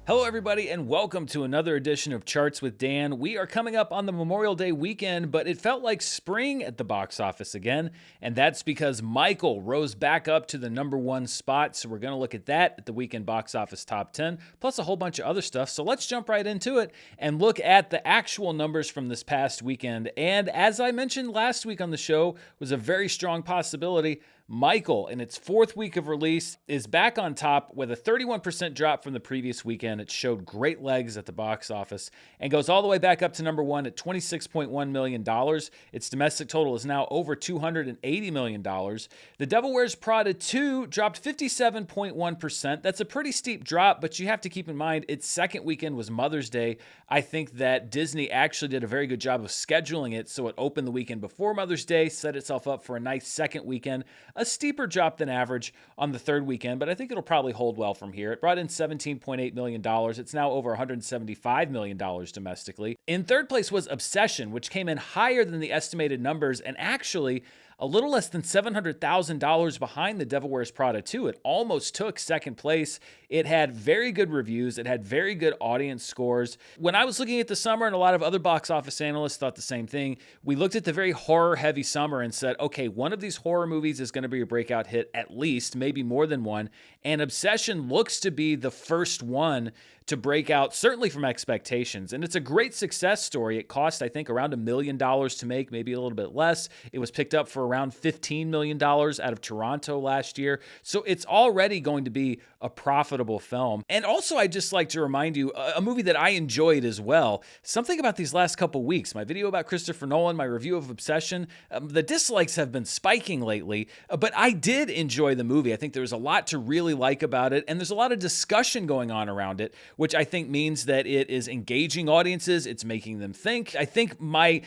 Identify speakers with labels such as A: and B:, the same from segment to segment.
A: Hello, everybody, and welcome to another edition of Charts with Dan. We are coming up on the Memorial Day weekend, but it felt like spring at the box office again, and that's because Michael rose back up to the #1 spot. So we're going to look at that at the weekend box office top 10, plus a whole bunch of other stuff. So let's jump right into it and look at the actual numbers from this past weekend. And as I mentioned last week on the show, was a very strong possibility. Michael, in its fourth week of release, is back on top with a 31% drop from the previous weekend. It showed great legs at the box office and goes all the way back up to #1 at $26.1 million. Its domestic total is now over $280 million. The Devil Wears Prada 2 dropped 57.1%. That's a pretty steep drop, but you have to keep in mind its second weekend was Mother's Day. I think that Disney actually did a very good job of scheduling it so it opened the weekend before Mother's Day, set itself up for a nice second weekend. A steeper drop than average on the third weekend, but I think it'll probably hold well from here. It brought in $17.8 million. It's now over $175 million domestically. In third place was Obsession, which came in higher than the estimated numbers and actually a little less than $700,000 behind The Devil Wears Prada 2. It almost took second place. It had very good reviews. It had very good audience scores. When I was looking at the summer, and a lot of other box office analysts thought the same thing, we looked at the very horror-heavy summer and said, okay, one of these horror movies is going to be a breakout hit at least, maybe more than one. And Obsession looks to be the first one to break out, certainly from expectations. And it's a great success story. It cost, I think, around $1 million to make, maybe a little bit less. It was picked up for around $15 million out of Toronto last year. So it's already going to be a profitable film. And also, I'd just like to remind you, a movie that I enjoyed as well, something about these last couple weeks, my video about Christopher Nolan, my review of Obsession, the dislikes have been spiking lately, but I did enjoy the movie. I think there was a lot to really like about it, and there's a lot of discussion going on around it, which I think means that it is engaging audiences, it's making them think. I think my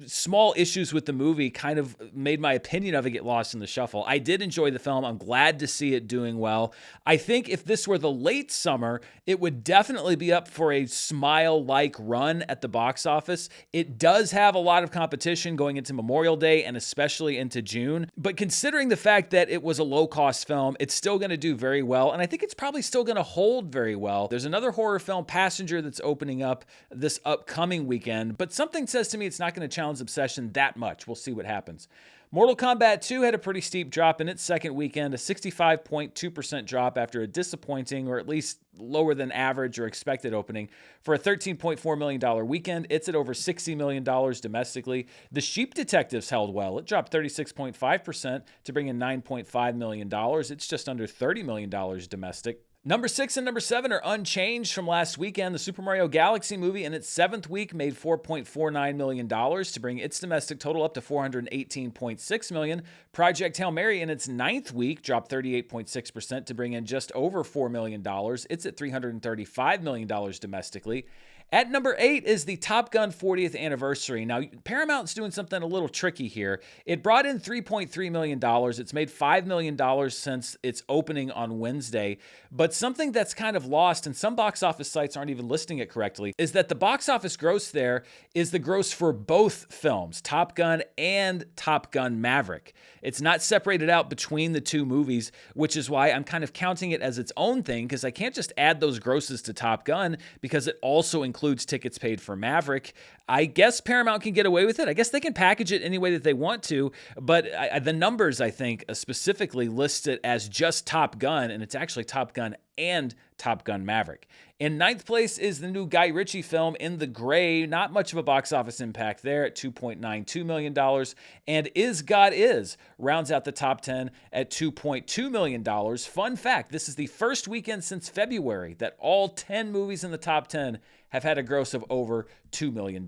A: small issues with the movie kind of made my opinion of it get lost in the shuffle. I did enjoy the film. I'm glad to see it doing well. I think if this were the late summer, it would definitely be up for a Smile-like run at the box office. It does have a lot of competition going into Memorial Day and especially into June, but considering the fact that it was a low-cost film, it's still going to do very well, and I think it's probably still going to hold very well. There's another horror film, Passenger, that's opening up this upcoming weekend, but something says to me it's not going to challenge Obsession that much. We'll see what happens. Mortal Kombat 2 had a pretty steep drop in its second weekend, a 65.2% drop after a disappointing, or at least lower than average or expected opening. For a $13.4 million weekend, it's at over $60 million domestically. The Sheep Detectives held well. It dropped 36.5% to bring in $9.5 million. It's just under $30 million domestic. Number 6 and number 7 are unchanged from last weekend. The Super Mario Galaxy movie in its seventh week made $4.49 million to bring its domestic total up to $418.6 million. Project Hail Mary in its ninth week dropped 38.6% to bring in just over $4 million. It's at $335 million domestically. At number 8 is the Top Gun 40th anniversary. Now, Paramount's doing something a little tricky here. It brought in $3.3 million. It's made $5 million since its opening on Wednesday. But something that's kind of lost, and some box office sites aren't even listing it correctly, is that the box office gross there is the gross for both films, Top Gun and Top Gun Maverick. It's not separated out between the two movies, which is why I'm kind of counting it as its own thing, because I can't just add those grosses to Top Gun because it also includes tickets paid for Maverick. I guess Paramount can get away with it. I guess they can package it any way that they want to, but the numbers, I think, specifically list it as just Top Gun, and it's actually Top Gun and Top Gun Maverick. In ninth place is the new Guy Ritchie film In the Gray. Not much of a box office impact there at $2.92 million. And Is God Is rounds out the top 10 at $2.2 million. Fun fact, this is the first weekend since February that all 10 movies in the top 10 have had a gross of over $2 million.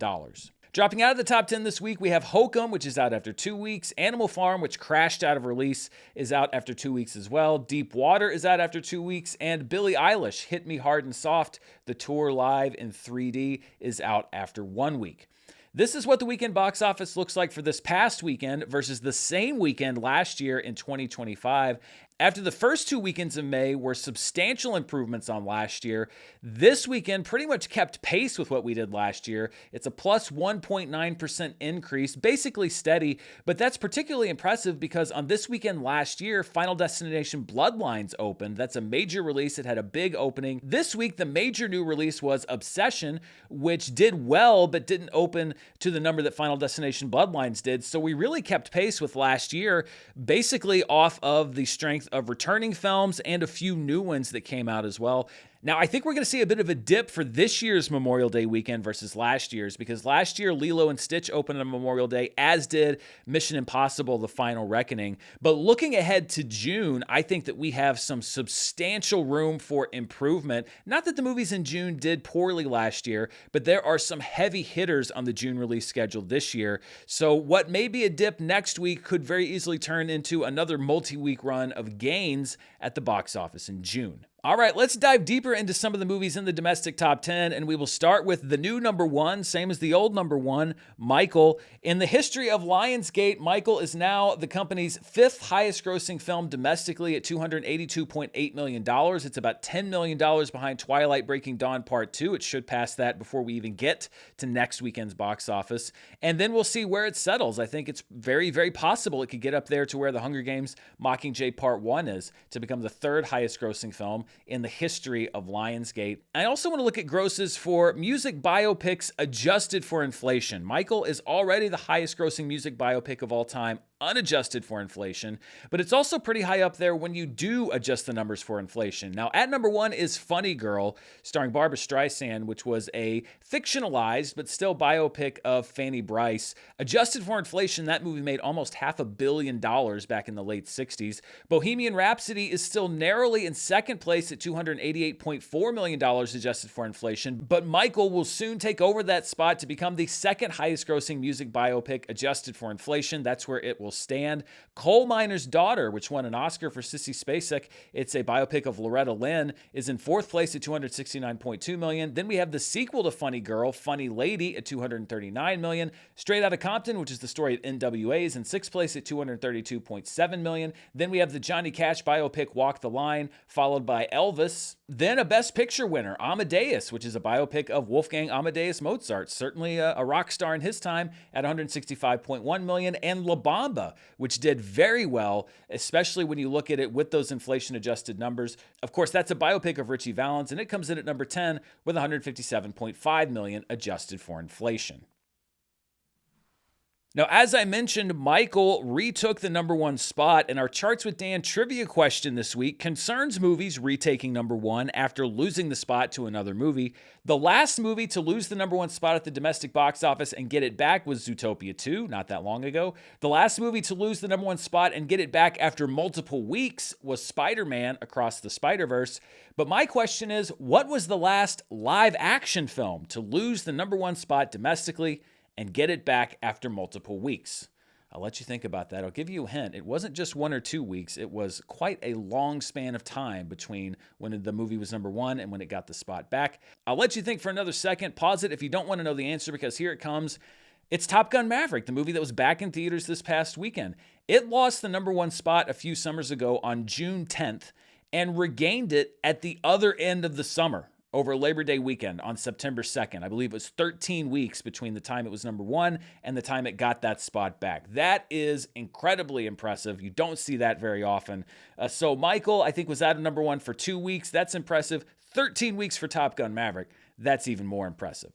A: Dropping out of the top 10 this week, we have Hokum, which is out after 2 weeks. Animal Farm, which crashed out of release, is out after 2 weeks as well. Deep Water is out after 2 weeks. And Billie Eilish, Hit Me Hard and Soft, the tour live in 3D, is out after 1 week. This is what the weekend box office looks like for this past weekend versus the same weekend last year in 2025. After the first 2 weekends of May were substantial improvements on last year, this weekend pretty much kept pace with what we did last year. It's a plus 1.9% increase, basically steady, but that's particularly impressive because on this weekend last year, Final Destination Bloodlines opened. That's a major release. It had a big opening. This week, the major new release was Obsession, which did well, but didn't open to the number that Final Destination Bloodlines did. So we really kept pace with last year, basically off of the strength of returning films and a few new ones that came out as well. Now, I think we're going to see a bit of a dip for this year's Memorial Day weekend versus last year's, because last year Lilo and Stitch opened on Memorial Day, as did Mission Impossible: The Final Reckoning. But looking ahead to June, I think that we have some substantial room for improvement. Not that the movies in June did poorly last year, but there are some heavy hitters on the June release schedule this year. So what may be a dip next week could very easily turn into another multi-week run of gains at the box office in June. All right, let's dive deeper into some of the movies in the domestic top 10, and we will start with the new number one, same as the old number one, Michael. In the history of Lionsgate, Michael is now the company's fifth highest grossing film domestically at $282.8 million. It's about $10 million behind Twilight Breaking Dawn Part 2. It should pass that before we even get to next weekend's box office. And then we'll see where it settles. I think it's very, very possible it could get up there to where The Hunger Games Mockingjay Part 1 is, to become the third highest grossing film in the history of Lionsgate. I also want to look at grosses for music biopics adjusted for inflation. Michael is already the highest grossing music biopic of all time, unadjusted for inflation, but it's also pretty high up there when you do adjust the numbers for inflation. Now, at number one is Funny Girl, starring Barbra Streisand, which was a fictionalized but still biopic of Fanny Brice. Adjusted for inflation, that movie made almost $500 million back in the late 60s. Bohemian Rhapsody is still narrowly in second place at $288.4 million adjusted for inflation, but Michael will soon take over that spot to become the second highest grossing music biopic adjusted for inflation. That's where it will stand. Coal Miner's Daughter, which won an Oscar for Sissy Spacek, it's a biopic of Loretta Lynn, is in fourth place at $269.2 million. Then we have the sequel to Funny Girl, Funny Lady, at $239 million. Straight Outta Compton, which is the story of NWA, is in sixth place at $232.7 million. Then we have the Johnny Cash biopic Walk the Line, followed by Elvis. Then a Best Picture winner, Amadeus, which is a biopic of Wolfgang Amadeus Mozart, certainly a rock star in his time, at $165.1 million. And La Bamba, which did very well, especially when you look at it with those inflation-adjusted numbers. Of course, that's a biopic of Richie Valens, and it comes in at number 10 with $157.5 million adjusted for inflation. Now, as I mentioned, Michael retook the number one spot, and our Charts with Dan trivia question this week concerns movies retaking number one after losing the spot to another movie. The last movie to lose the number one spot at the domestic box office and get it back was Zootopia 2, not that long ago. The last movie to lose the number one spot and get it back after multiple weeks was Spider-Man Across the Spider-Verse. But my question is, what was the last live-action film to lose the number one spot domestically and get it back after multiple weeks? I'll let you think about that. I'll give you a hint. It wasn't just 1 or 2 weeks. It was quite a long span of time between when the movie was number one and when it got the spot back. I'll let you think for another second. Pause it if you don't want to know the answer, because here it comes. It's Top Gun Maverick, the movie that was back in theaters this past weekend. It lost the number one spot a few summers ago on June 10th and regained it at the other end of the summer, over Labor Day weekend on September 2nd. I believe it was 13 weeks between the time it was number one and the time it got that spot back. That is incredibly impressive. You don't see that very often. So Michael, I think, was out of number one for 2 weeks. That's impressive. 13 weeks for Top Gun Maverick. That's even more impressive.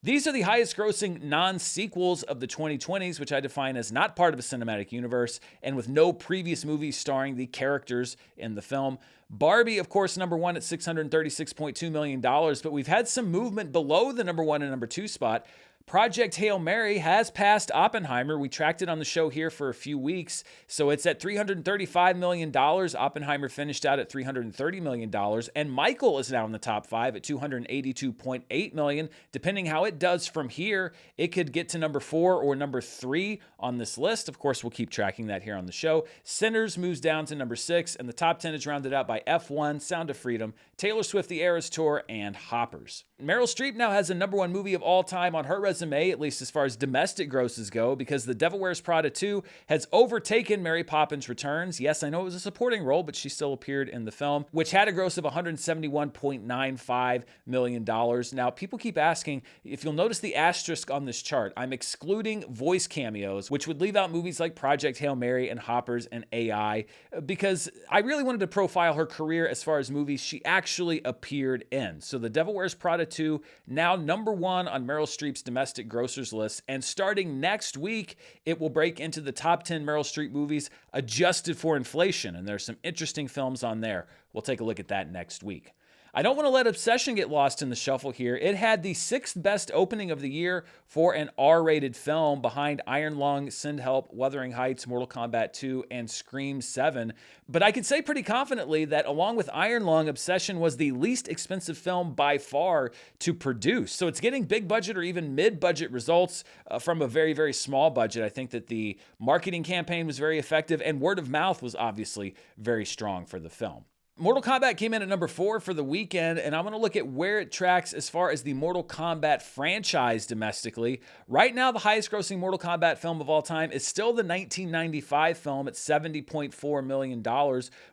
A: These are the highest grossing non-sequels of the 2020s, which I define as not part of a cinematic universe and with no previous movies starring the characters in the film. Barbie, of course, number one at $636.2 million, but we've had some movement below the number one and number two spot. Project Hail Mary has passed Oppenheimer. We tracked it on the show here for a few weeks. So it's at $335 million. Oppenheimer finished out at $330 million. And Michael is now in the top five at $282.8 million. Depending how it does from here, it could get to number 4 or number 3 on this list. Of course, we'll keep tracking that here on the show. Sinners moves down to number 6, and the top 10 is rounded out by F1, Sound of Freedom, Taylor Swift The Eras Tour, and Hoppers. Meryl Streep now has a #1 movie of all time on her resume, at least as far as domestic grosses go, because The Devil Wears Prada 2 has overtaken Mary Poppins Returns. Yes, I know it was a supporting role, but she still appeared in the film, which had a gross of $171.95 million. Now, people keep asking, if you'll notice the asterisk on this chart, I'm excluding voice cameos, which would leave out movies like Project Hail Mary and Hoppers and AI, because I really wanted to profile her career as far as movies she actually appeared in. So The Devil Wears Prada 2, now #1 on Meryl Streep's domestic grossers list, and starting next week, it will break into the top 10 Meryl Streep movies adjusted for inflation, and there's some interesting films on there. We'll take a look at that next week. I don't want to let Obsession get lost in the shuffle here. It had the 6th best opening of the year for an R-rated film behind Iron Lung, Send Help, Wuthering Heights, Mortal Kombat 2, and Scream 7. But I can say pretty confidently that along with Iron Lung, Obsession was the least expensive film by far to produce. So it's getting big budget or even mid-budget results from a very, very small budget. I think that the marketing campaign was very effective, and word of mouth was obviously very strong for the film. Mortal Kombat came in at #4 for the weekend, and I'm going to look at where it tracks as far as the Mortal Kombat franchise domestically. Right now, the highest grossing Mortal Kombat film of all time is still the 1995 film at $70.4 million.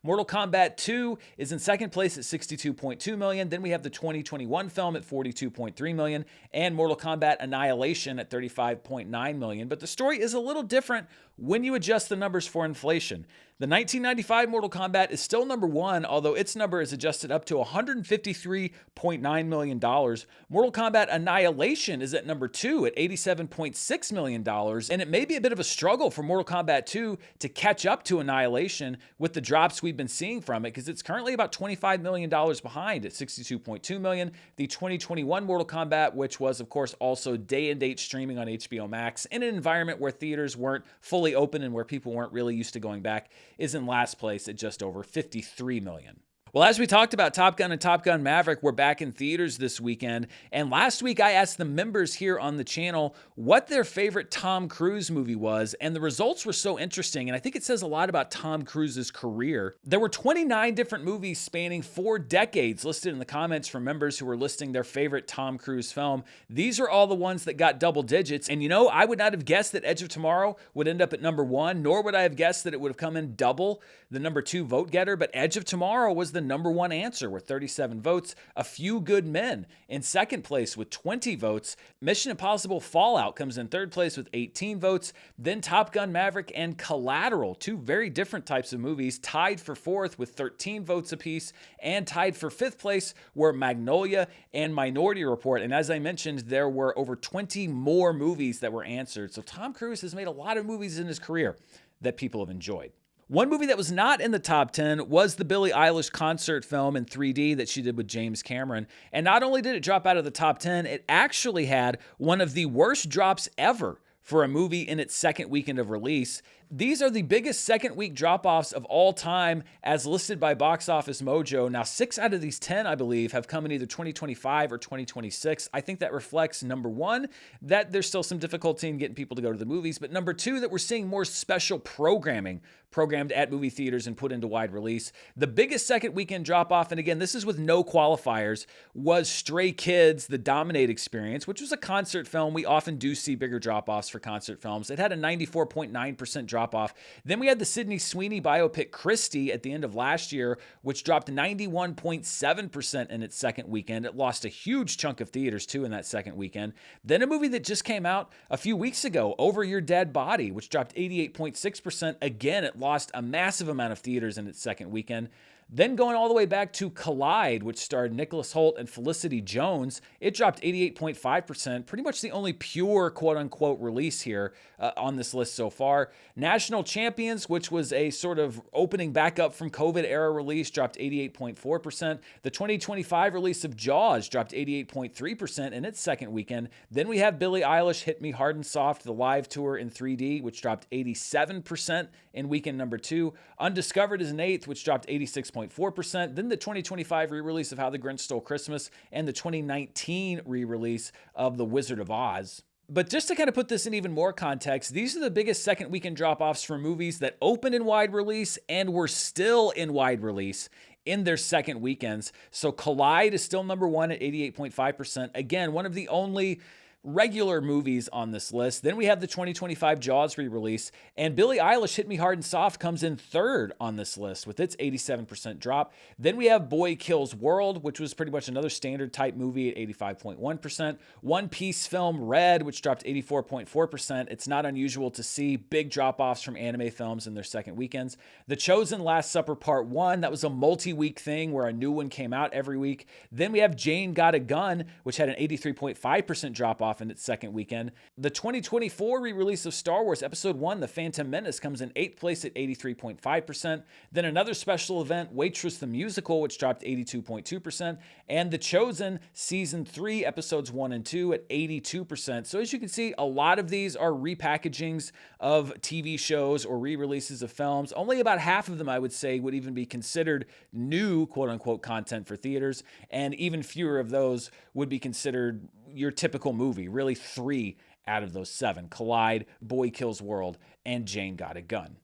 A: Mortal Kombat 2 is in second place at $62.2 million. Then we have the 2021 film at $42.3 million, and Mortal Kombat Annihilation at $35.9 million. But the story is a little different when you adjust the numbers for inflation. The 1995 Mortal Kombat is still #1, although its number is adjusted up to $153.9 million. Mortal Kombat Annihilation is at #2 at $87.6 million, and it may be a bit of a struggle for Mortal Kombat 2 to catch up to Annihilation with the drops we've been seeing from it, because it's currently about $25 million behind at $62.2 million. The 2021 Mortal Kombat, which was, of course, also day-and-date streaming on HBO Max in an environment where theaters weren't fully open and where people weren't really used to going back, is in last place at just over $53 million. Well, as we talked about, Top Gun and Top Gun Maverick were back in theaters this weekend, and last week I asked the members here on the channel what their favorite Tom Cruise movie was, and the results were so interesting, and I think it says a lot about Tom Cruise's career. There were 29 different movies spanning 4 decades listed in the comments from members who were listing their favorite Tom Cruise film. These are all the ones that got double digits, and you know, I would not have guessed that Edge of Tomorrow would end up at #1, nor would I have guessed that it would have come in double the #2 vote getter, but Edge of Tomorrow was the #1 answer with 37 votes. A Few Good Men in second place with 20 votes. Mission Impossible Fallout comes in third place with 18 votes. Then Top Gun Maverick and Collateral, 2 very different types of movies, tied for 4th with 13 votes apiece, and tied for 5th place were Magnolia and Minority Report. And as I mentioned, there were over 20 more movies that were answered. So Tom Cruise has made a lot of movies in his career that people have enjoyed. One movie that was not in the top 10 was the Billie Eilish concert film in 3D that she did with James Cameron. And not only did it drop out of the top 10, it actually had one of the worst drops ever for a movie in its second weekend of release. These are the biggest second week drop-offs of all time as listed by Box Office Mojo. Now, 6 out of these 10, I believe, have come in either 2025 or 2026. I think that reflects, #1, that there's still some difficulty in getting people to go to the movies, but #2, that we're seeing more special programming programmed at movie theaters and put into wide release. The biggest second weekend drop-off, and again, this is with no qualifiers, was Stray Kids, The Dominate Experience, which was a concert film. We often do see bigger drop-offs for concert films. It had a 94.9% drop-off. Then we had the Sydney Sweeney biopic Christie at the end of last year, which dropped 91.7% in its second weekend. It lost a huge chunk of theaters, too, in that second weekend. Then a movie that just came out a few weeks ago, Over Your Dead Body, which dropped 88.6%. Again, it lost a massive amount of theaters in its second weekend. Then going all the way back to Collide, which starred Nicholas Hoult and Felicity Jones, it dropped 88.5%, pretty much the only pure quote-unquote release here on this list so far. National Champions, which was a sort of opening back up from COVID-era release, dropped 88.4%. The 2025 release of Jaws dropped 88.3% in its second weekend. Then we have Billie Eilish, Hit Me Hard and Soft, the live tour in 3D, which dropped 87% in weekend #2. Undiscovered is an 8th, which dropped 86.4%. Then the 2025 re-release of How the Grinch Stole Christmas and the 2019 re-release of The Wizard of Oz. But just to kind of put this in even more context, these are the biggest second weekend drop-offs for movies that opened in wide release and were still in wide release in their second weekends. So Collide is still number one at 88.5%. Again, one of the only regular movies on this list. Then we have the 2025 Jaws re-release, and Billie Eilish Hit Me Hard and Soft comes in third on this list with its 87% drop. Then we have Boy Kills World, which was pretty much another standard type movie at 85.1%. One Piece film Red, which dropped 84.4%. It's not unusual to see big drop-offs from anime films in their second weekends. The Chosen Last Supper Part 1, that was a multi-week thing where a new one came out every week. Then we have Jane Got a Gun, which had an 83.5% drop-off in its second weekend. The 2024 re-release of Star Wars Episode 1, The Phantom Menace, comes in 8th place at 83.5%. Then another special event, Waitress the Musical, which dropped 82.2%. And The Chosen Season 3, Episodes 1 and 2 at 82%. So as you can see, a lot of these are repackagings of TV shows or re-releases of films. Only about half of them, I would say, would even be considered new, quote-unquote, content for theaters. And even fewer of those would be considered your typical movie. Really 3 out of those 7. Collide, Boy Kills World, and Jane Got a Gun.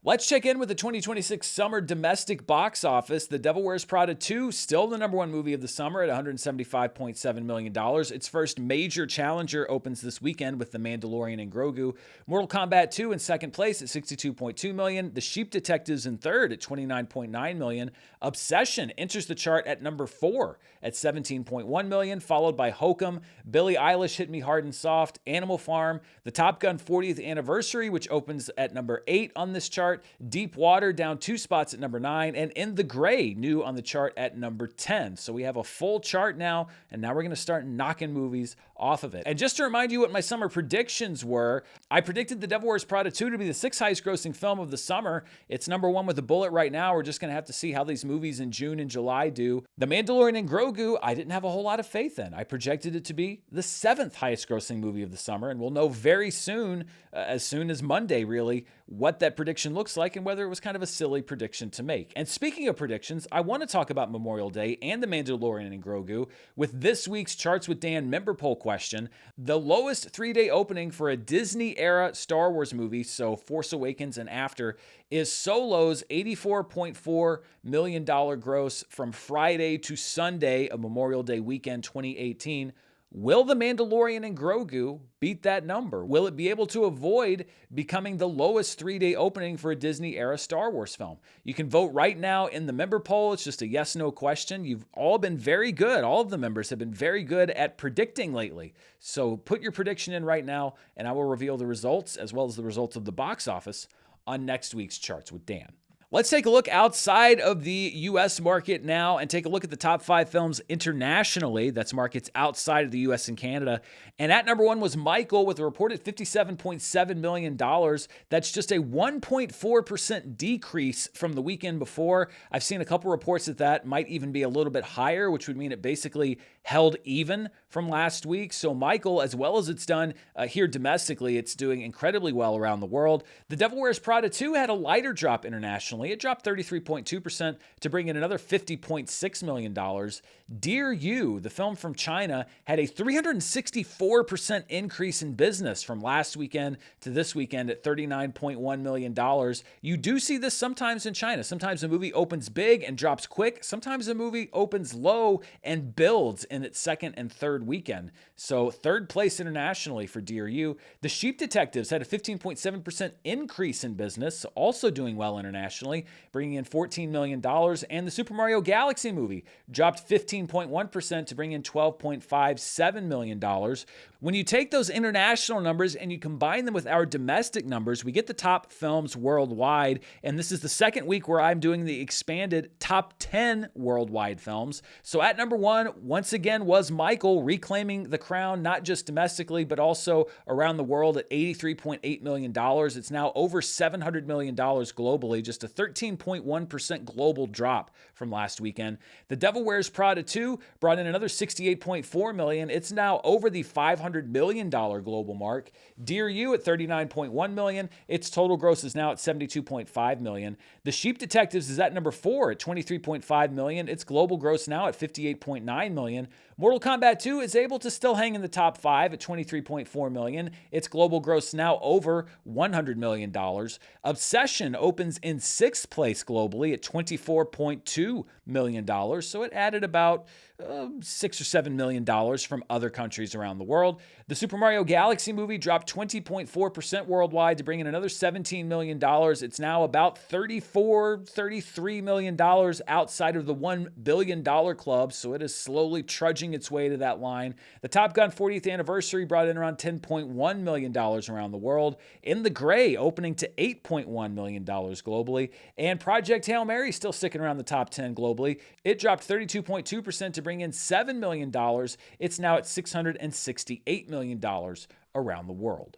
A: Let's check in with the 2026 summer domestic box office. The Devil Wears Prada 2, still the number one movie of the summer at $175.7 million. Its first major challenger opens this weekend with The Mandalorian and Grogu. Mortal Kombat 2 in second place at $62.2 million. The Sheep Detectives in third at $29.9 million. Obsession enters the chart at number 4 at $17.1 million, followed by Hokum, Billie Eilish Hit Me Hard and Soft, Animal Farm, the Top Gun 40th Anniversary, which opens at number 8 on this chart. Deep Water down 2 spots at number 9, and In the Gray new on the chart at number 10. So we have a full chart now, and now we're going to start knocking movies off of it. And just to remind you what my summer predictions were, I predicted The Devil Wears Prada 2 to be the 6th highest grossing film of the summer. It's number 1 with a bullet right now. We're just going to have to see how these movies in June and July do. The Mandalorian and Grogu, I didn't have a whole lot of faith in. I projected it to be the 7th highest grossing movie of the summer, and we'll know very soon as Monday really, what that prediction looks like and whether it was kind of a silly prediction to make. And speaking of predictions, I want to talk about Memorial Day and The Mandalorian and Grogu with this week's Charts with Dan member poll question. The lowest 3-day opening for a Disney-era Star Wars movie, so Force Awakens and after, is Solo's $84.4 million gross from Friday to Sunday of Memorial Day weekend 2018. Will The Mandalorian and Grogu beat that number? Will it be able to avoid becoming the lowest 3-day opening for a Disney-era Star Wars film? You can vote right now in the member poll. It's just a yes-no question. You've all been very good. All of the members have been very good at predicting lately. So put your prediction in right now, and I will reveal the results as well as the results of the box office on next week's Charts with Dan. Let's take a look outside of the U.S. market now and take a look at the top 5 films internationally. That's markets outside of the U.S. and Canada. And at number 1 was Michael with a reported $57.7 million. That's just a 1.4% decrease from the weekend before. I've seen a couple reports that might even be a little bit higher, which would mean it basically held even from last week. So Michael, as well as it's done here domestically, it's doing incredibly well around the world. The Devil Wears Prada 2 had a lighter drop internationally. It dropped 33.2% to bring in another $50.6 million. Dear You, the film from China, had a 364% increase in business from last weekend to this weekend at $39.1 million. You do see this sometimes in China. Sometimes a movie opens big and drops quick. Sometimes a movie opens low and builds in its second and third weekend. So third place internationally for Dear You. The Sheep Detectives had a 15.7% increase in business, also doing well internationally, bringing in $14 million. And the Super Mario Galaxy movie dropped 15.1% to bring in $12.57 million. When you take those international numbers and you combine them with our domestic numbers, we get the top films worldwide. And this is the second week where I'm doing the expanded top 10 worldwide films. So at number 1, once again, was Michael, reclaiming the crown, not just domestically, but also around the world at $83.8 million. It's now over $700 million globally, just a 13.1% global drop from last weekend. The Devil Wears Prada 2 brought in another $68.4 million. It's now over the $500 $400 million global mark. Dear You at $39.1 million. Its total gross is now at $72.5 million. The Sheep Detectives is at number 4 at $23.5 million. Its global gross now at $58.9 million. Mortal Kombat 2 is able to still hang in the top 5 at $23.4 million. Its global gross now over $100 million. Obsession opens in 6th place globally at $24.2 million. So it added about $6 or $7 million from other countries around the world. The Super Mario Galaxy movie dropped 20.4% worldwide to bring in another $17 million. It's now about $33 million outside of the $1 billion club, so it is slowly trudging its way to that line. The Top Gun 40th anniversary brought in around $10.1 million around the world. In the Gray opening to $8.1 million globally. And Project Hail Mary still sticking around the top 10 globally. It dropped 32.2% to bring in $7 million. It's now at $668 million around the world.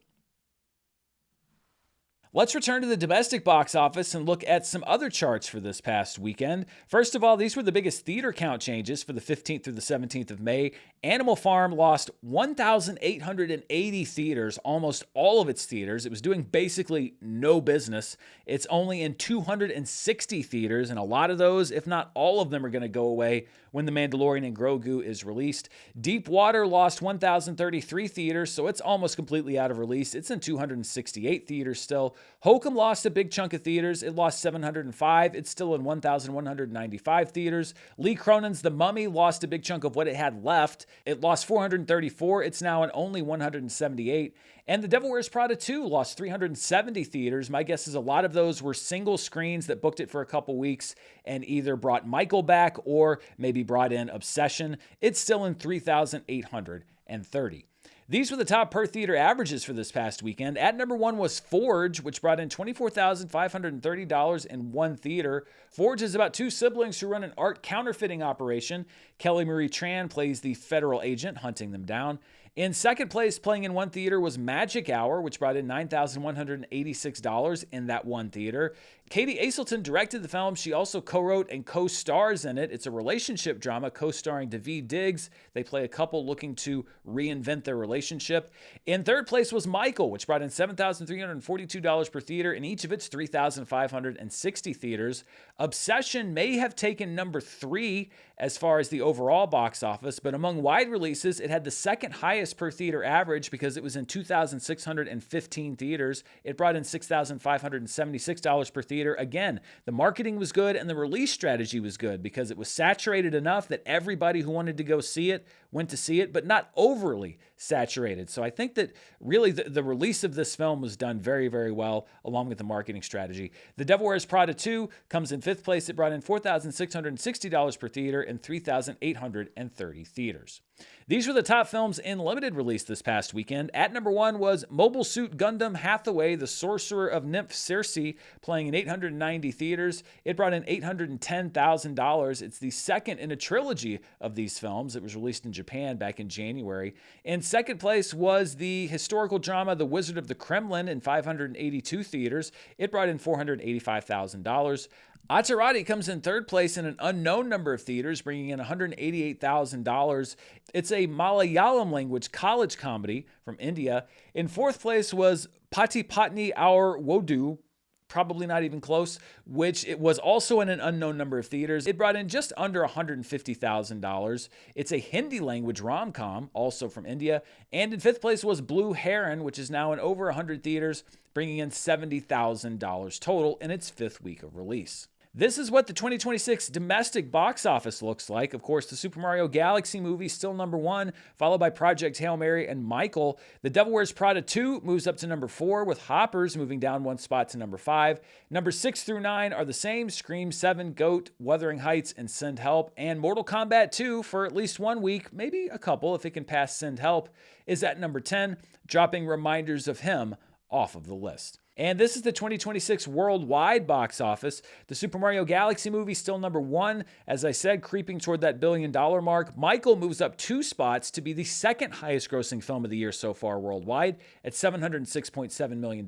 A: Let's return to the domestic box office and look at some other charts for this past weekend. First of all, these were the biggest theater count changes for the 15th through the 17th of May. Animal Farm lost 1,880 theaters, almost all of its theaters. It was doing basically no business. It's only in 260 theaters, and a lot of those, if not all of them, are going to go away when The Mandalorian and Grogu is released. Deep Water lost 1,033 theaters, so it's almost completely out of release. It's in 268 theaters still. Hokum lost a big chunk of theaters. It lost 705. It's still in 1,195 theaters. Lee Cronin's The Mummy lost a big chunk of what it had left. It lost 434. It's now in only 178. And The Devil Wears Prada 2 lost 370 theaters. My guess is a lot of those were single screens that booked it for a couple weeks and either brought Michael back or maybe brought in Obsession. It's still in 3,830. These were the top per theater averages for this past weekend. At number 1 was Forge, which brought in $24,530 in one theater. Forge is about two siblings who run an art counterfeiting operation. Kelly Marie Tran plays the federal agent hunting them down. In second place, playing in one theater, was Magic Hour, which brought in $9,186 in that one theater. Katie Aselton directed the film. She also co-wrote and co-stars in it. It's a relationship drama co-starring Daveed Diggs. They play a couple looking to reinvent their relationship. In third place was Michael, which brought in $7,342 per theater in each of its 3,560 theaters. Obsession may have taken number 3 as far as the overall box office, but among wide releases, it had the second highest per theater average because it was in 2,615 theaters. It brought in $6,576 per theater. Again, the marketing was good and the release strategy was good because it was saturated enough that everybody who wanted to go see it went to see it, but not overly saturated. So I think that really the release of this film was done very, very well along with the marketing strategy. The Devil Wears Prada 2 comes in 5th place. It brought in $4,660 per theater in 3,830 theaters. These were the top films in limited release this past weekend. At number 1 was Mobile Suit Gundam Hathaway, the Sorcerer of Nymph Circe, playing in 890 theaters. It brought in $810,000. It's the second in a trilogy of these films. It was released in Japan back in January. In second place was the historical drama The Wizard of the Kremlin in 582 theaters. It brought in $485,000. Atarati comes in third place in an unknown number of theaters, bringing in $188,000. It's a Malayalam language college comedy from India. In fourth place was Pati Patni Aur Wodu, probably not even close, which it was also in an unknown number of theaters. It brought in just under $150,000. It's a Hindi language rom-com, also from India. And in fifth place was Blue Heron, which is now in over 100 theaters, bringing in $70,000 total in its 5th week of release. This is what the 2026 domestic box office looks like. Of course, the Super Mario Galaxy movie still number 1, followed by Project Hail Mary and Michael. The Devil Wears Prada 2 moves up to number 4, with Hoppers moving down 1 spot to number 5. Number 6 through 9 are the same: Scream 7, Goat, Wuthering Heights, and Send Help. And Mortal Kombat 2, for at least 1 week, maybe a couple if it can pass Send Help, is at number 10, dropping Reminders of Him off of the list. And this is the 2026 worldwide box office. The Super Mario Galaxy movie still number one. As I said, creeping toward that $1 billion mark. Michael moves up 2 spots to be the second highest grossing film of the year so far worldwide at $706.7 million.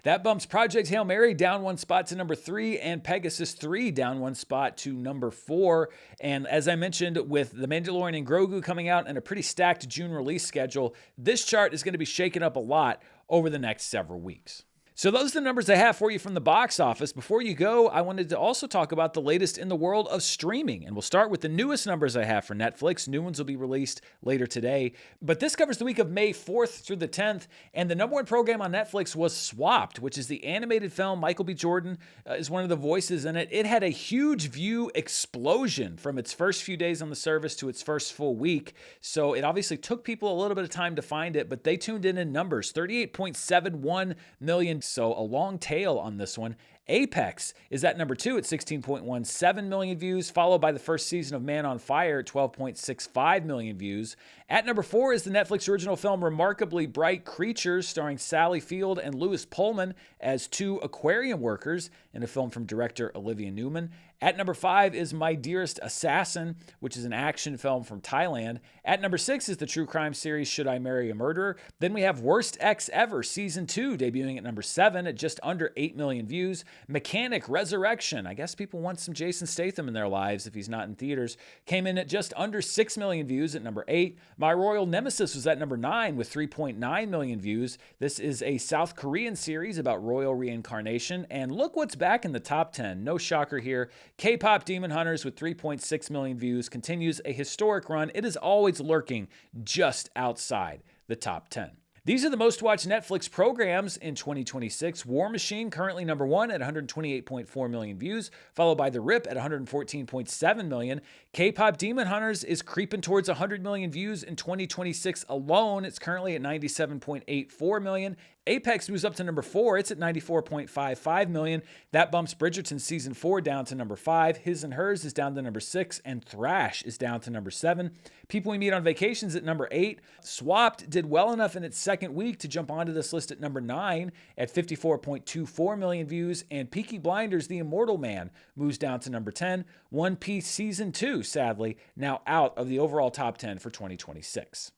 A: That bumps Project Hail Mary down 1 spot to number 3 and Pegasus 3 down 1 spot to number 4. And as I mentioned, with The Mandalorian and Grogu coming out and a pretty stacked June release schedule, this chart is going to be shaken up a lot over the next several weeks. So those are the numbers I have for you from the box office. Before you go, I wanted to also talk about the latest in the world of streaming. And we'll start with the newest numbers I have for Netflix. New ones will be released later today. But this covers the week of May 4th through the 10th. And the number one program on Netflix was Swapped, which is the animated film. Michael B. Jordan is one of the voices in it. It had a huge view explosion from its first few days on the service to its first full week. So it obviously took people a little bit of time to find it, but they tuned in numbers, 38.71 million. So a long tail on this one. Apex is at number 2 at 16.17 million views, followed by the first season of Man on Fire at 12.65 million views. At number 4 is the Netflix original film Remarkably Bright Creatures, starring Sally Field and Lewis Pullman as 2 aquarium workers in a film from director Olivia Newman. At number 5 is My Dearest Assassin, which is an action film from Thailand. At number 6 is the true crime series Should I Marry a Murderer? Then we have Worst Ex Ever, Season 2, debuting at number 7 at just under 8 million views. Mechanic Resurrection, I guess people want some Jason Statham in their lives if he's not in theaters, came in at just under 6 million views at number 8. My Royal Nemesis was at number 9 with 3.9 million views. This is a South Korean series about royal reincarnation. And look what's back in the top 10. No shocker here. K-pop Demon Hunters with 3.6 million views continues a historic run. It is always lurking just outside the top 10. These are the most watched Netflix programs in 2026. War Machine currently number 1 at 128.4 million views, followed by The Rip at 114.7 million. K-pop Demon Hunters is creeping towards 100 million views in 2026 alone. It's currently at 97.84 million. Apex moves up to number 4. It's at 94.55 million. That bumps Bridgerton Season 4 down to number 5. His and Hers is down to number 6. And Thrash is down to number 7. People We Meet on Vacations at number 8. Swapped did well enough in its second week to jump onto this list at number 9 at 54.24 million views. And Peaky Blinders, The Immortal Man, moves down to number 10. One Piece Season 2, sadly, now out of the overall top 10 for 2026.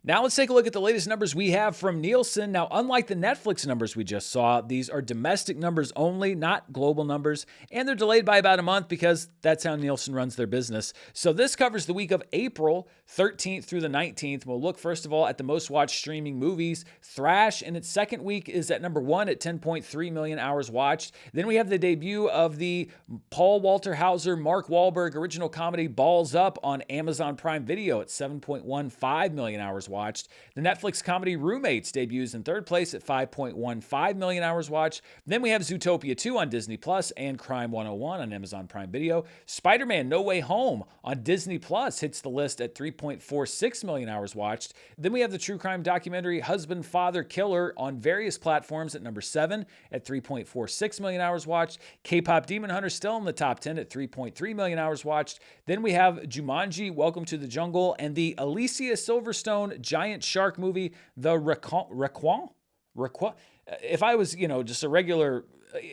A: Now let's take a look at the latest numbers we have from Nielsen. Now, unlike the Netflix numbers we just saw, these are domestic numbers only, not global numbers, and they're delayed by about a month because that's how Nielsen runs their business. So this covers the week of April 13th through the 19th. We'll look first of all at the most watched streaming movies. Thrash in its second week is at number 1 at 10.3 million hours watched. Then we have the debut of the Paul Walter Hauser, Mark Wahlberg original comedy Balls Up on Amazon Prime Video at 7.15 million hours watched. The Netflix comedy Roommates debuts in third place at 5.15 million hours watched. Then we have Zootopia 2 on Disney Plus and Crime 101 on Amazon Prime Video. Spider-Man No Way Home on Disney Plus hits the list at 3.46 million hours watched. Then we have the true crime documentary Husband, Father, Killer on various platforms at number 7 at 3.46 million hours watched. K-pop Demon Hunter still in the top 10 at 3.3 million hours watched. Then we have Jumanji, Welcome to the Jungle, and the Alicia Silverstone giant shark movie, The Requiem. If I was, just a regular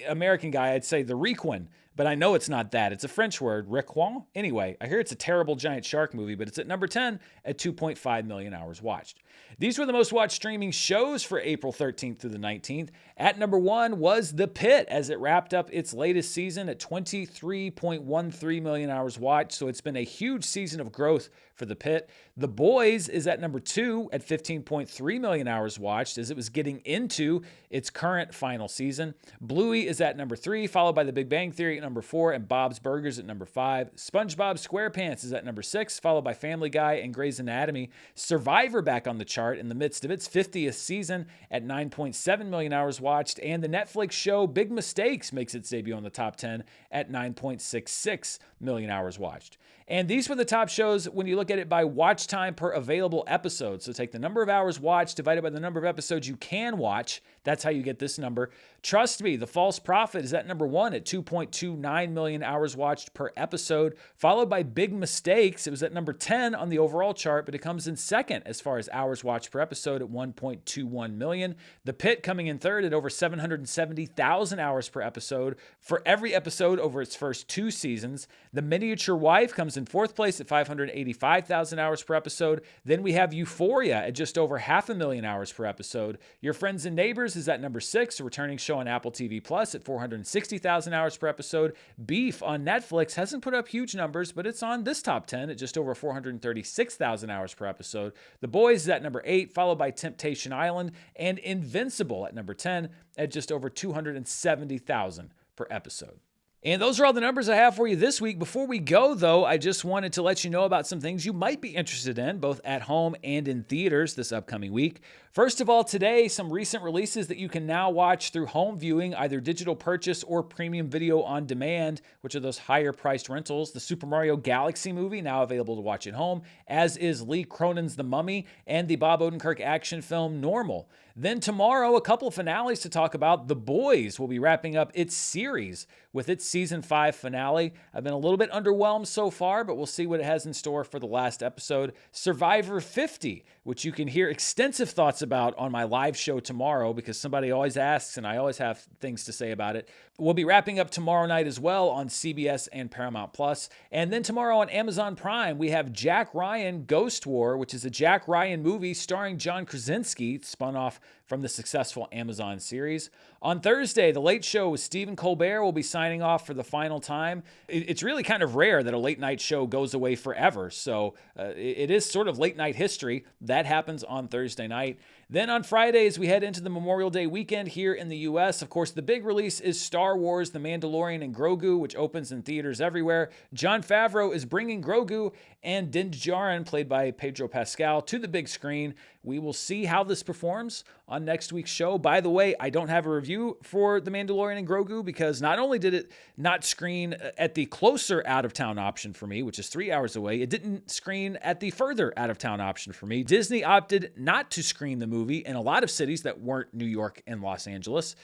A: American guy, I'd say The Requiem, but I know it's not that. It's a French word, Requiem. Anyway, I hear it's a terrible giant shark movie, but it's at number 10 at 2.5 million hours watched. These were the most watched streaming shows for April 13th through the 19th. At number 1 was The Pitt as it wrapped up its latest season at 23.13 million hours watched. So it's been a huge season of growth for The Pitt. The Boys is at number 2 at 15.3 million hours watched as it was getting into its current final season. Bluey is at number 3, followed by The Big Bang Theory at number 4 and Bob's Burgers at number 5. SpongeBob SquarePants is at number 6, followed by Family Guy and Grey's Anatomy. Survivor back on the chart in the midst of its 50th season at 9.7 million hours watched, and the Netflix show Big Mistakes makes its debut on the top 10 at 9.66 million hours watched. And these were the top shows when you look at it by watch time per available episode. So take the number of hours watched divided by the number of episodes you can watch. That's how you get this number. Trust me, The False Prophet is at number 1 at 2.29 million hours watched per episode, followed by Big Mistakes. It was at number 10 on the overall chart, but it comes in second as far as hours watched per episode at 1.21 million. The Pit coming in third at over 770,000 hours per episode for every episode over its first 2 seasons. The Miniature Wife comes in fourth place at 585,000 hours per episode. Then we have Euphoria at just over 500,000 hours per episode. Your Friends and Neighbors is at number 6, a returning show on Apple TV Plus at 460,000 hours per episode. Beef on Netflix hasn't put up huge numbers, but it's on this top 10 at just over 436,000 hours per episode. The Boys is at number 8, followed by Temptation Island, and Invincible at number 10 at just over 270,000 per episode. And those are all the numbers I have for you this week. Before we go, though, I just wanted to let you know about some things you might be interested in, both at home and in theaters this upcoming week. First of all, today, some recent releases that you can now watch through home viewing, either digital purchase or premium video on demand, which are those higher priced rentals. The Super Mario Galaxy movie, now available to watch at home, as is Lee Cronin's The Mummy and the Bob Odenkirk action film Normal. Then tomorrow, a couple of finales to talk about. The Boys will be wrapping up its series with its season 5 finale. I've been a little bit underwhelmed so far, but we'll see what it has in store for the last episode. Survivor 50, which you can hear extensive thoughts about on my live show tomorrow because somebody always asks and I always have things to say about it. We'll be wrapping up tomorrow night as well on CBS and Paramount Plus. And then tomorrow on Amazon Prime, we have Jack Ryan Ghost War, which is a Jack Ryan movie starring John Krasinski, spun off from the successful Amazon series. On Thursday, The Late Show with Stephen Colbert will be signing off for the final time. It's really kind of rare that a late night show goes away forever, so it is sort of late night history. That happens on Thursday night. Then on Friday, as we head into the Memorial Day weekend here in the U.S., of course, the big release is Star Wars: The Mandalorian and Grogu, which opens in theaters everywhere. Jon Favreau is bringing Grogu and Din Djarin, played by Pedro Pascal, to the big screen. We will see how this performs on next week's show. By the way, I don't have a review for The Mandalorian and Grogu because not only did it not screen at the closer out-of-town option for me, which is 3 hours away, it didn't screen at the further out-of-town option for me. Disney opted not to screen the movie in a lot of cities that weren't New York and Los Angeles.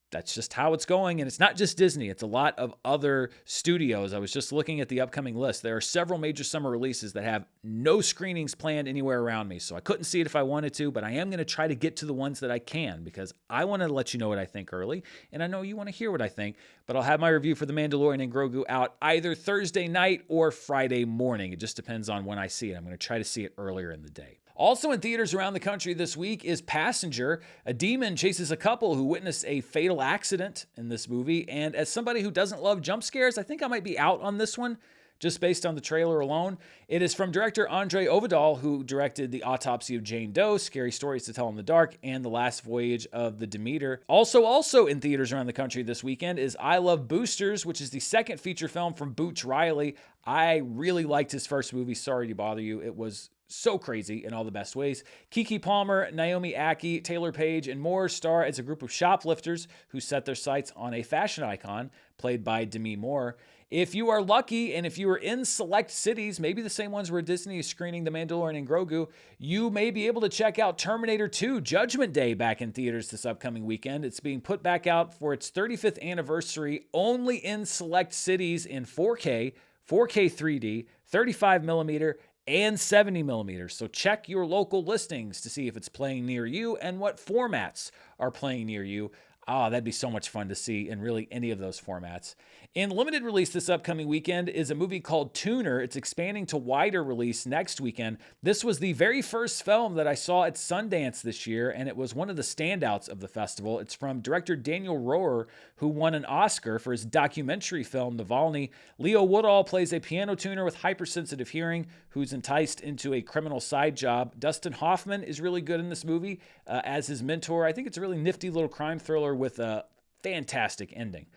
A: That's just how it's going. And it's not just Disney. It's a lot of other studios. I was just looking at the upcoming list. There are several major summer releases that have no screenings planned anywhere around me. So I couldn't see it if I wanted to, but I am going to try to get to the ones that I can because I want to let you know what I think early. And I know you want to hear what I think, but I'll have my review for The Mandalorian and Grogu out either Thursday night or Friday morning. It just depends on when I see it. I'm going to try to see it earlier in the day. Also in theaters around the country this week is Passenger. A demon chases a couple who witnessed a fatal accident in this movie. And as somebody who doesn't love jump scares, I think I might be out on this one just based on the trailer alone. It is from director Andre Ovidal, who directed The Autopsy of Jane Doe, Scary Stories to Tell in the Dark, and The Last Voyage of the Demeter. Also in theaters around the country this weekend is I Love Boosters, which is the second feature film from Boots Riley. I really liked his first movie, Sorry to Bother You. It was so crazy in all the best ways. Keke Palmer, Naomi Ackie, Taylor Page, and more star as a group of shoplifters who set their sights on a fashion icon played by Demi Moore. If you are lucky and if you are in select cities, maybe the same ones where Disney is screening The Mandalorian and Grogu, you may be able to check out Terminator 2 Judgment Day back in theaters this upcoming weekend. It's being put back out for its 35th anniversary only in select cities in 4K, 4K 3D, 35 millimeter, and 70 millimeters. So check your local listings to see if it's playing near you and what formats are playing near you. That'd be so much fun to see in really any of those formats. In limited release this upcoming weekend is a movie called Tuner. It's expanding to wider release next weekend. This was the very first film that I saw at Sundance this year, and it was one of the standouts of the festival. It's from director Daniel Rohrer, who won an Oscar for his documentary film, Navalny. Leo Woodall plays a piano tuner with hypersensitive hearing who's enticed into a criminal side job. Dustin Hoffman is really good in this movie as his mentor. I think it's a really nifty little crime thriller with a fantastic ending.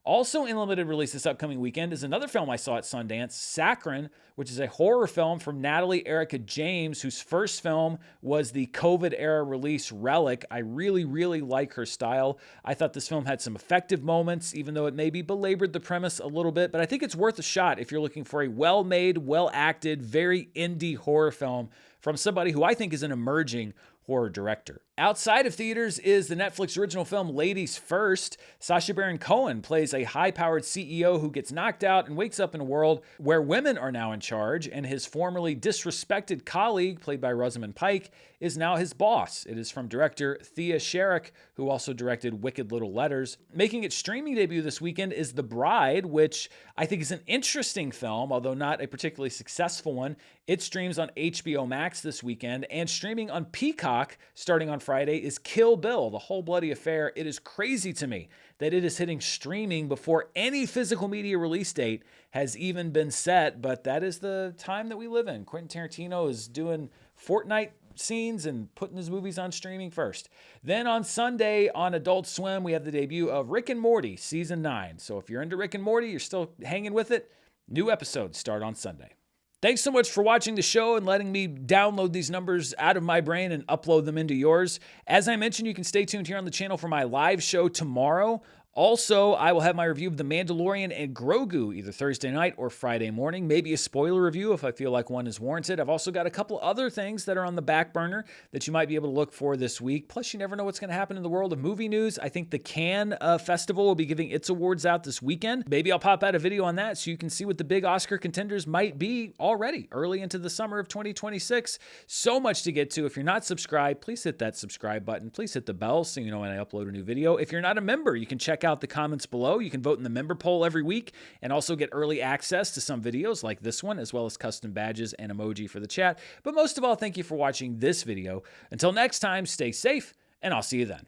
A: Also in limited release this upcoming weekend is another film I saw at Sundance, Saccharine, which is a horror film from Natalie Erica James, whose first film was the COVID-era release Relic. I really, really like her style. I thought this film had some effective moments, even though it maybe belabored the premise a little bit, but I think it's worth a shot if you're looking for a well-made, well-acted, very indie horror film from somebody who I think is an emerging horror director. Outside of theaters is the Netflix original film Ladies First. Sacha Baron Cohen plays a high-powered CEO who gets knocked out and wakes up in a world where women are now in charge, and his formerly disrespected colleague, played by Rosamund Pike, is now his boss. It is from director Thea Sharrock, who also directed Wicked Little Letters. Making its streaming debut this weekend is The Bride, which I think is an interesting film, although not a particularly successful one. It streams on HBO Max this weekend, and streaming on Peacock starting on Friday is Kill Bill, The Whole Bloody Affair. It is crazy to me that it is hitting streaming before any physical media release date has even been set, but that is the time that we live in. Quentin Tarantino is doing Fortnite scenes and putting his movies on streaming first. Then on Sunday on Adult Swim, we have the debut of Rick and Morty Season 9. So if you're into Rick and Morty, you're still hanging with it, new episodes start on Sunday. Thanks so much for watching the show and letting me download these numbers out of my brain and upload them into yours. As I mentioned, you can stay tuned here on the channel for my live show tomorrow. Also, I will have my review of The Mandalorian and Grogu either Thursday night or Friday morning. Maybe a spoiler review if I feel like one is warranted. I've also got a couple other things that are on the back burner that you might be able to look for this week. Plus, you never know what's going to happen in the world of movie news. I think the Cannes Festival will be giving its awards out this weekend. Maybe I'll pop out a video on that so you can see what the big Oscar contenders might be already early into the summer of 2026. So much to get to. If you're not subscribed, please hit that subscribe button. Please hit the bell so you know when I upload a new video. If you're not a member, you can check out the comments below. You can vote in the member poll every week and also get early access to some videos like this one, as well as custom badges and emoji for the chat. But most of all, thank you for watching this video. Until next time, stay safe, and I'll see you then.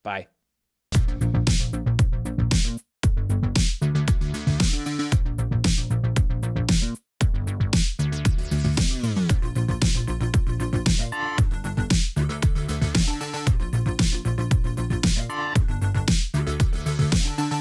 A: Bye.